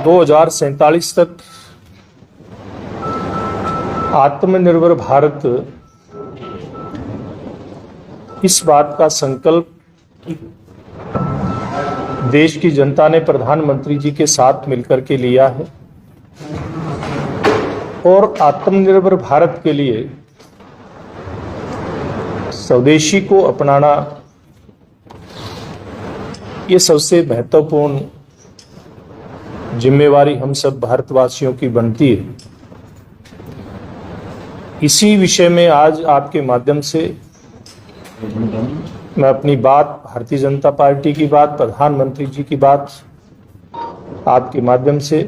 2047 तक आत्मनिर्भर भारत इस बात का संकल्प देश की जनता ने प्रधानमंत्री जी के साथ मिलकर के लिया है और आत्मनिर्भर भारत के लिए स्वदेशी को अपनाना ये सबसे महत्वपूर्ण जिम्मेवारी हम सब भारतवासियों की बनती है। इसी विषय में आज आपके माध्यम से मैं अपनी बात, भारतीय जनता पार्टी की बात, प्रधानमंत्री जी की बात आपके माध्यम से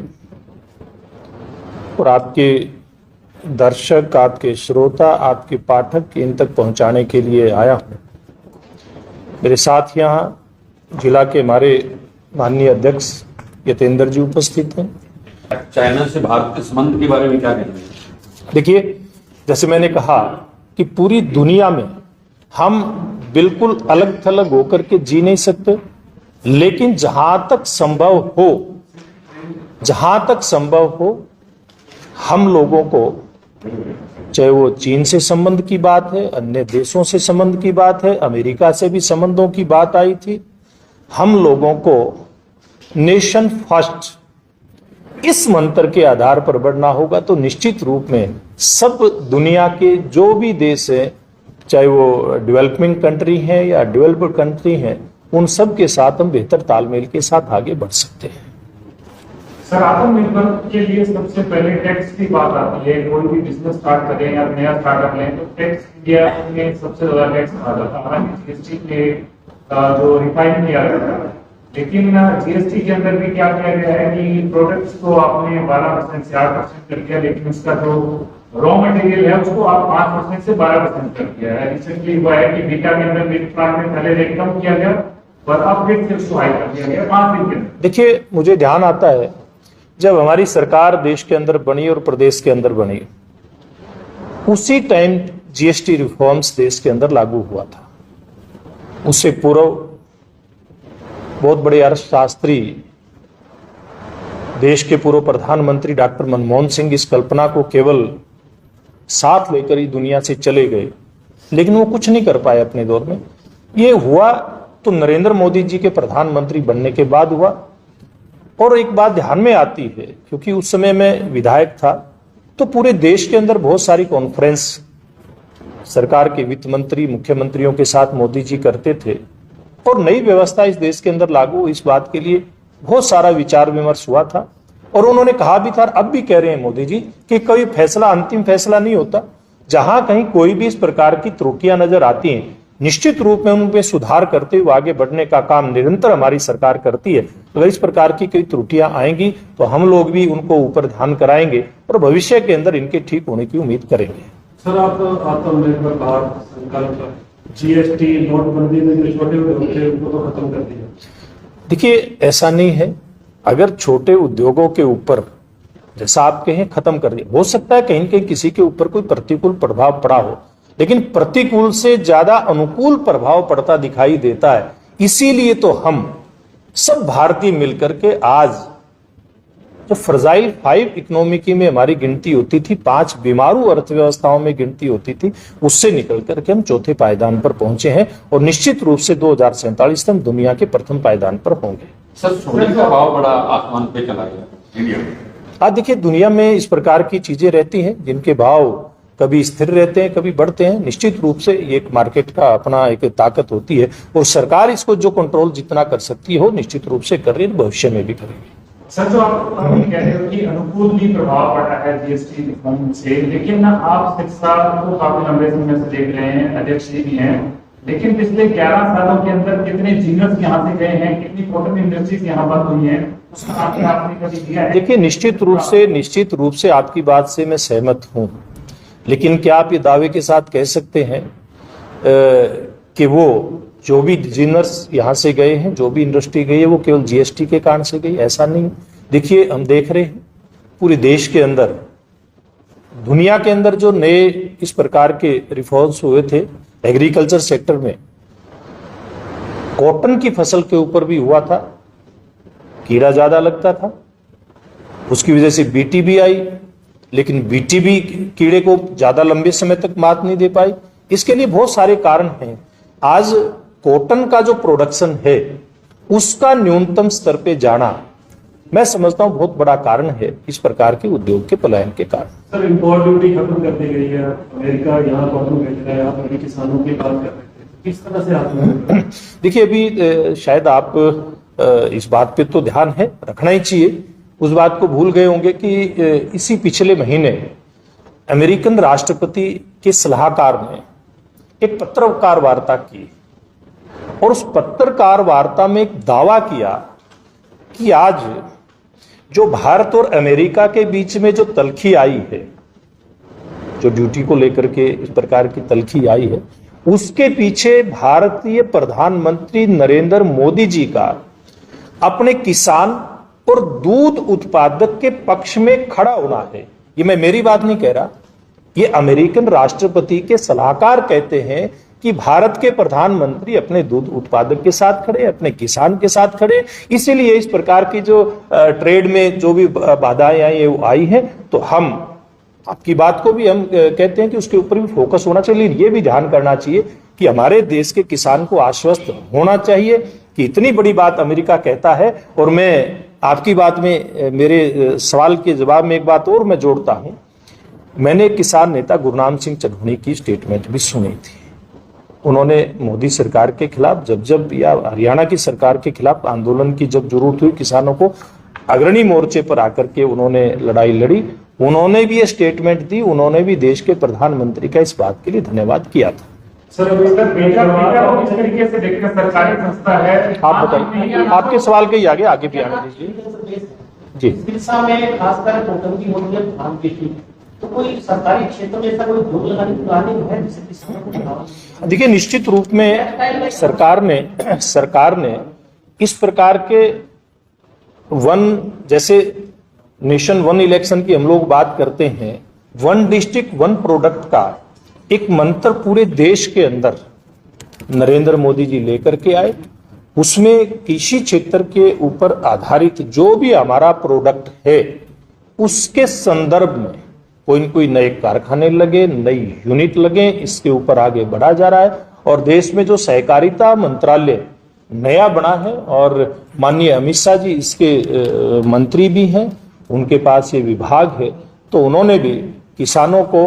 और आपके दर्शक, आपके श्रोता, आपके पाठक इन तक पहुंचाने के लिए आया हूं। मेरे साथ यहाँ जिला के हमारे माननीय अध्यक्ष यतेंद्र जी उपस्थित हैं। चाइना से भारत के संबंध के बारे में क्या कहेंगे? देखिए, जैसे मैंने कहा कि पूरी दुनिया में हम बिल्कुल अलग थलग होकर के जी नहीं सकते, लेकिन जहां तक संभव हो हम लोगों को, चाहे वो चीन से संबंध की बात है, अन्य देशों से संबंध की बात है, अमेरिका से भी संबंधों की बात आई थी, हम लोगों को नेशन फर्स्ट इस मंत्र के आधार पर बढ़ना होगा। तो निश्चित रूप में सब दुनिया के जो भी देश हैं, चाहे वो डेवलपिंग कंट्री हैं या डेवलप्ड कंट्री हैं, उन सब के साथ हम बेहतर तालमेल के साथ आगे बढ़ सकते हैं। सर, आत्मनिर्भर के लिए सबसे पहले टैक्स की बात आती है। कोई भी बिजनेस स्टार्ट करें या नया स्टार्टअप लें तो टैक्स इंडिया में सबसे ज्यादा टैक्स आ जाता है। जीएसटी के जो रिफाइन किया जाता है, लेकिन जीएसटी के अंदर भी क्या किया गया है कि प्रोडक्ट्स को आपने 12% से 8% कर दिया, लेकिन उसका जो रॉ मटेरियल है उसको आप 5% से 12% कर दिया है। रिसेंटली हुआ है कि बीटा के अंदर मिल्क प्लांट में पहले रेट कम किया गया और अब फिर से उसको हाई कर दिया गया 5 दिन के अंदर। देखिए, मुझे ध्यान आता है जब हमारी सरकार देश के अंदर बनी और प्रदेश के अंदर बनी, उसी टाइम जीएसटी रिफॉर्म्स देश के अंदर लागू हुआ था। उससे पूर्व बहुत बड़े अर्थशास्त्री, देश के पूर्व प्रधानमंत्री डॉक्टर मनमोहन सिंह इस कल्पना को केवल साथ लेकर ही दुनिया से चले गए, लेकिन वो कुछ नहीं कर पाए अपने दौर में। ये हुआ तो नरेंद्र मोदी जी के प्रधानमंत्री बनने के बाद हुआ। और एक बात ध्यान में आती है, क्योंकि उस समय मैं विधायक था, तो पूरे देश के अंदर बहुत सारी कॉन्फ्रेंस सरकार के वित्त मंत्री, मुख्यमंत्रियों के साथ मोदी जी करते थे और नई व्यवस्था इस देश के अंदर लागू, इस बात के लिए बहुत सारा विचार विमर्श हुआ था। और उन्होंने कहा भी था, अब भी कह रहे हैं मोदी जी, कि कोई फैसला अंतिम फैसला नहीं होता। जहां कहीं कोई भी इस प्रकार की त्रुटियां नजर आती हैं, निश्चित रूप में उन पे सुधार करते हुए आगे बढ़ने का काम निरंतर हमारी सरकार करती है। अगर इस प्रकार की कोई त्रुटियां आएंगी तो हम लोग भी उनको ऊपर ध्यान कराएंगे और भविष्य के अंदर इनके ठीक होने की उम्मीद करेंगे। सर, आप आत्मनिर्भर भारत संकल्प, जीएसटी, नोटबंदी में जो छोटे उद्योग थे उनको तो खत्म कर दिया। देखिए, ऐसा नहीं है। अगर छोटे उद्योगों के ऊपर, जैसा आप कहें, खत्म कर दिया, हो सकता है कहीं कहीं किसी के ऊपर कोई प्रतिकूल प्रभाव पड़ा हो, लेकिन प्रतिकूल से ज्यादा अनुकूल प्रभाव पड़ता दिखाई देता है। इसीलिए तो हम सब भारतीय मिलकर के आज जो फ्रजाइल 5 इकोनॉमी में हमारी गिनती होती थी, 5 बीमारू अर्थव्यवस्थाओं में गिनती होती थी, उससे निकल करके हम चौथे पायदान पर पहुंचे हैं और निश्चित रूप से 2047 तक दुनिया के प्रथम पायदान पर होंगे। सर, सोने का भाव बड़ा आसमान पे चला गया इंडिया में। आज देखिए, दुनिया में इस प्रकार की चीजें रहती हैं जिनके भाव कभी स्थिर रहते हैं, कभी बढ़ते हैं। निश्चित रूप से एक मार्केट का अपना एक ताकत होती है और सरकार इसको जो कंट्रोल जितना कर सकती है वो निश्चित रूप से कर रही है, भविष्य में भी करेगी। सर, जो आप कह रहे हो कि अनुकूल भी प्रभाव पड़ा है जीएसटी रिफॉर्म से, लेकिन आप शिक्षा को काफी लंबे समय से देख रहे हैं, अध्यक्ष जी भी हैं, लेकिन पिछले 11 सालों के अंदर कितने जीनियस यहाँ से गए हैं, कितनी कॉटन इंडस्ट्रीज यहाँ पर हुई हैं, उसका आपने कभी दिया है? देखिए, निश्चित रूप से आपकी बात से मैं सहमत हूँ, लेकिन क्या आप ये दावे के साथ कह सकते हैं कि वो जो भी डिजाइनर्स यहाँ से गए हैं, जो भी इंडस्ट्री गई है, वो केवल जीएसटी के कारण से गई? ऐसा नहीं। देखिए, हम देख रहे हैं पूरे देश के अंदर, दुनिया के अंदर जो नए इस प्रकार के रिफॉर्म्स हुए थे एग्रीकल्चर सेक्टर में, कॉटन की फसल के ऊपर भी हुआ था, कीड़ा ज्यादा लगता था, उसकी वजह से बीटीबी आई, लेकिन बीटीबी कीड़े को ज्यादा लंबे समय तक मात नहीं दे पाई। इसके लिए बहुत सारे कारण हैं। आज कॉटन का जो प्रोडक्शन है उसका न्यूनतम स्तर पे जाना मैं समझता हूं बहुत बड़ा कारण है इस प्रकार के उद्योग के पलायन के कारण। सर, इम्पोर्ट ड्यूटी खत्म कर दी गई है, अमेरिका यहाँ कॉटन बेच रहा है, आप अभी किसानों की बात कर रहे थे, किस तरह से आप देखिए, अभी शायद आप इस बात पे तो ध्यान है, रखना ही चाहिए। उस बात को भूल गए होंगे कि इसी पिछले महीने अमेरिकन राष्ट्रपति के सलाहकार ने एक पत्रकार वार्ता की और उस पत्रकार वार्ता में एक दावा किया कि आज जो भारत और अमेरिका के बीच में जो तल्खी आई है, जो ड्यूटी को लेकर के इस प्रकार की तल्खी आई है, उसके पीछे भारतीय प्रधानमंत्री नरेंद्र मोदी जी का अपने किसान और दूध उत्पादक के पक्ष में खड़ा होना है। ये मैं मेरी बात नहीं कह रहा, ये अमेरिकन राष्ट्रपति के सलाहकार कहते हैं कि भारत के प्रधानमंत्री अपने दूध उत्पादक के साथ खड़े, अपने किसान के साथ खड़े। इसीलिए इस प्रकार की जो ट्रेड में जो भी बाधाएं आई है वो आई है। तो हम आपकी बात को भी हम कहते हैं कि उसके ऊपर भी फोकस होना चाहिए। ये भी ध्यान करना चाहिए कि हमारे देश के किसान को आश्वस्त होना चाहिए कि इतनी बड़ी बात अमेरिका कहता है। और मैं आपकी बात में, मेरे सवाल के जवाब में एक बात और मैं जोड़ता हूं। मैंने किसान नेता गुरनाम सिंह चन्हौनी की स्टेटमेंट भी सुनी थी। उन्होंने मोदी सरकार के खिलाफ जब या हरियाणा की सरकार के खिलाफ आंदोलन की जब जरूरत हुई, किसानों को अग्रणी मोर्चे पर आकर के उन्होंने लड़ाई लड़ी, उन्होंने भी ये स्टेटमेंट दी, उन्होंने भी देश के प्रधानमंत्री का इस बात के लिए धन्यवाद किया था। सर, अभी तक किस तरीके से देखते हैं, सरकारी संस्था है। आप बताइए, आपके सवाल के आगे भी आने दीजिए जी। सिरसा में खासकर कॉटन की होती है, धान की खेती, तो कोई सरकारी क्षेत्र में ऐसा कोई उद्योग लगाने की प्लानिंग है जिससे किसानों को बढ़ावा? देखिए, निश्चित रूप में सरकार ने इस प्रकार के जैसे नेशन वन इलेक्शन की हम लोग बात करते हैं, वन डिस्ट्रिक्ट वन प्रोडक्ट का एक मंत्र पूरे देश के अंदर नरेंद्र मोदी जी लेकर के आए। उसमें कृषि क्षेत्र के ऊपर आधारित जो भी हमारा प्रोडक्ट है उसके संदर्भ में कोई न कोई नए कारखाने लगे, नई यूनिट लगे, इसके ऊपर आगे बढ़ा जा रहा है। और देश में जो सहकारिता मंत्रालय नया बना है और माननीय अमित शाह जी इसके मंत्री भी हैं, उनके पास ये विभाग है, तो उन्होंने भी किसानों को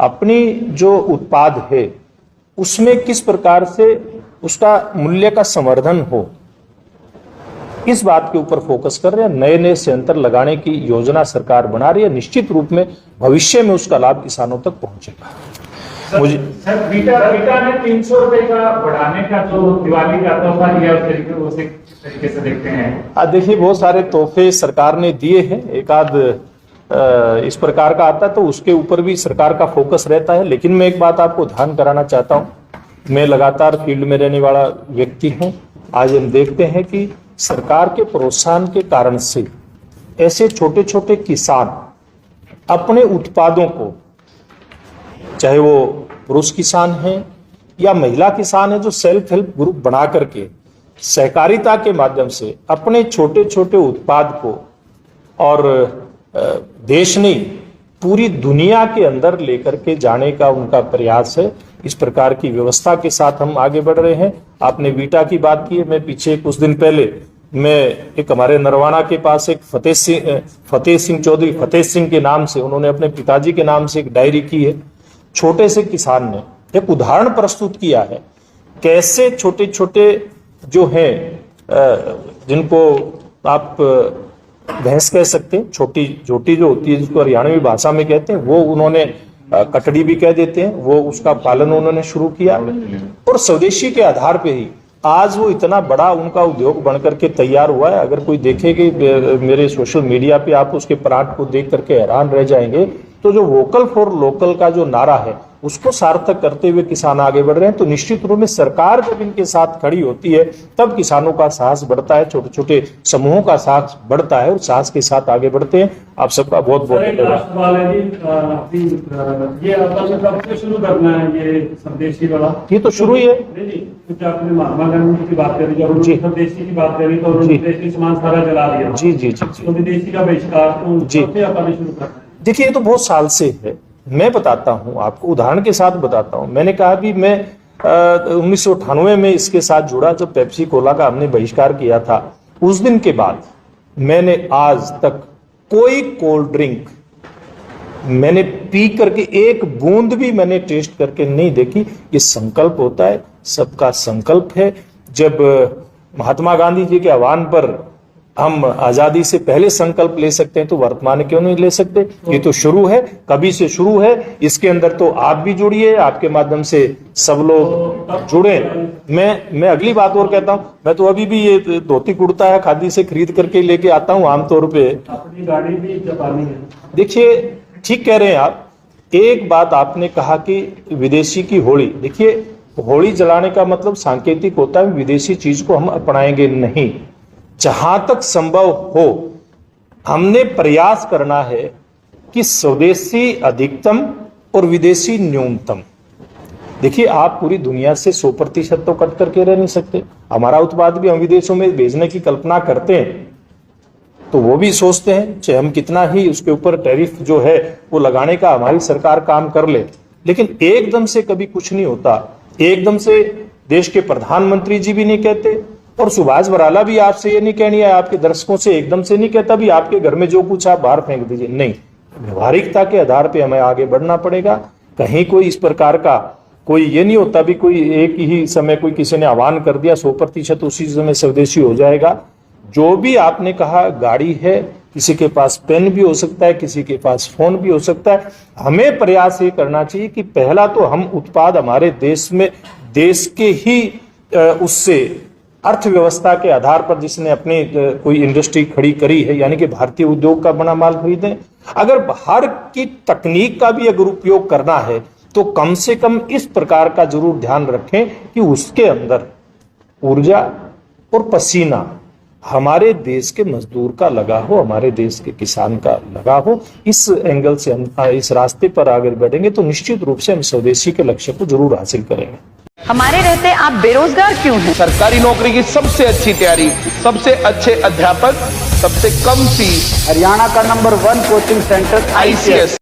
अपनी जो उत्पाद है उसमें किस प्रकार से उसका मूल्य का संवर्धन हो, इस बात के ऊपर फोकस कर रहे हैं। नए नए संयंत्र लगाने की योजना सरकार बना रही है। निश्चित रूप में भविष्य में उसका लाभ किसानों तक पहुंचेगा। मुझे सर, बीटा ने 300 रुपए का बढ़ाने का जो दिवाली का तोहफा दिया, उस तरीके से देखते हैं। देखिए, बहुत सारे तोहफे सरकार ने दिए हैं, एक आध इस प्रकार का आता है तो उसके ऊपर भी सरकार का फोकस रहता है। लेकिन मैं एक बात आपको ध्यान कराना चाहता हूं, मैं लगातार फील्ड में रहने वाला व्यक्ति हूं। आज हम देखते हैं कि सरकार के प्रोत्साहन के कारण से ऐसे छोटे छोटे किसान अपने उत्पादों को, चाहे वो पुरुष किसान हैं या महिला किसान हैं, जो सेल्फ हेल्प ग्रुप बना करके सहकारिता के माध्यम से अपने छोटे छोटे उत्पाद को और देश नहीं पूरी दुनिया के अंदर लेकर के जाने का उनका प्रयास है। इस प्रकार की व्यवस्था के साथ हम आगे बढ़ रहे हैं। आपने बीटा की बात की है, मैं पीछे कुछ दिन पहले मैं एक हमारे नरवाना के पास एक फतेह सिंह चौधरी फतेह सिंह के नाम से, उन्होंने अपने पिताजी के नाम से एक डायरी की है। छोटे से किसान ने एक उदाहरण प्रस्तुत किया है कैसे छोटे छोटे जो हैं, जिनको आप भैंस कह सकते हैं, छोटी जोटी जो होती है जिसको हरियाणवी भाषा में कहते हैं, वो उन्होंने कटड़ी भी कह देते हैं, वो उसका पालन उन्होंने शुरू किया और स्वदेशी के आधार पे ही आज वो इतना बड़ा उनका उद्योग बन करके तैयार हुआ है। अगर कोई देखे कि मेरे सोशल मीडिया पे आप उसके प्लांट को देख करके हैरान रह जाएंगे तो जो वोकल फॉर लोकल का जो नारा है उसको सार्थक करते हुए किसान आगे बढ़ रहे हैं। तो निश्चित रूप में सरकार जब इनके साथ खड़ी होती है तब किसानों का साहस बढ़ता है, छोटे छोटे समूहों का साहस बढ़ता है और साहस के साथ आगे बढ़ते हैं। आप सबका बहुत बहुत सर, एक धन्यवाद। लास्ट सवाल है जी, ये अपन कब से शुरू करना है ये स्वदेशी वाला? ये तो शुरू ही है। नहीं नहीं, क्योंकि आपने महात्मा गांधी की बात करी, जब जी। उन्होंने स्वदेशी की बात करी तो उन्होंने जी। विदेशी सामान सारा जला दिया। जी जी जी जी। तो विदेशी का बहिष्कार तो जी। कब से अपन ने शुरू करना है? देखिए, ये तो बहुत साल से है। मैं बताता हूं आपको, उदाहरण के साथ बताता हूं। मैंने कहा भी मैं 1998 में इसके साथ जुड़ा, जब पेप्सी कोला का हमने बहिष्कार किया था। उस दिन के बाद मैंने आज तक कोई कोल्ड ड्रिंक मैंने पी करके एक बूंद भी मैंने टेस्ट करके नहीं देखी। ये संकल्प होता है, सबका संकल्प है। जब महात्मा गांधी जी के आह्वान पर हम आजादी से पहले संकल्प ले सकते हैं तो वर्तमान में क्यों नहीं ले सकते? ये तो शुरू है, कभी से शुरू है। इसके अंदर तो आप भी जुड़िए, आपके माध्यम से सब लोग जुड़े। मैं अगली बात और कहता हूं, मैं तो अभी भी ये धोती कुर्ता है खादी से खरीद करके लेके आता हूं आमतौर पे। अपनी गाड़ी भी जापानी है। देखिए, ठीक कह रहे हैं आप। एक बात आपने कहा कि विदेशी की होली। देखिए, होली जलाने का मतलब सांकेतिक होता है विदेशी चीज को हम अपनाएंगे नहीं। जहां तक संभव हो हमने प्रयास करना है कि स्वदेशी अधिकतम और विदेशी न्यूनतम। देखिए, आप पूरी दुनिया से 100% तो कट करके रह नहीं सकते। हमारा उत्पाद भी हम विदेशों में भेजने की कल्पना करते हैं तो वो भी सोचते हैं चाहे हम कितना ही उसके ऊपर टैरिफ जो है वो लगाने का हमारी सरकार काम कर ले, लेकिन एकदम से कभी कुछ नहीं होता। एकदम से देश के प्रधानमंत्री जी भी नहीं कहते और सुभाष बराला भी आपसे ये नहीं कहनी है, आपके दर्शकों से एकदम से नहीं कहता भी आपके घर में जो कुछ आप बाहर फेंक दीजिए। नहीं, व्यवहारिकता के आधार पे हमें आगे बढ़ना पड़ेगा। कहीं कोई इस प्रकार का कोई ये नहीं होता भी कोई एक ही समय कोई किसी ने आह्वान कर दिया 100% उसी समय स्वदेशी हो जाएगा। जो भी आपने कहा, गाड़ी है, किसी के पास पेन भी हो सकता है, किसी के पास फोन भी हो सकता है। हमें प्रयास ये करना चाहिए कि पहला तो हम उत्पाद हमारे देश में, देश के ही उससे अर्थव्यवस्था के आधार पर जिसने अपनी कोई इंडस्ट्री खड़ी करी है, यानी कि भारतीय उद्योग का बना माल खरीदें। अगर बाहर की तकनीक का भी अगर उपयोग करना है तो कम से कम इस प्रकार का जरूर ध्यान रखें कि उसके अंदर ऊर्जा और पसीना हमारे देश के मजदूर का लगा हो, हमारे देश के किसान का लगा हो। इस एंगल से हम इस रास्ते पर आगे बढ़ेंगे तो निश्चित रूप से हम स्वदेशी के लक्ष्य को जरूर हासिल करेंगे। हमारे रहते आप बेरोजगार क्यों हैं? सरकारी नौकरी की सबसे अच्छी तैयारी, सबसे अच्छे अध्यापक, सबसे कम फीस, हरियाणा का नंबर 1 कोचिंग सेंटर ICS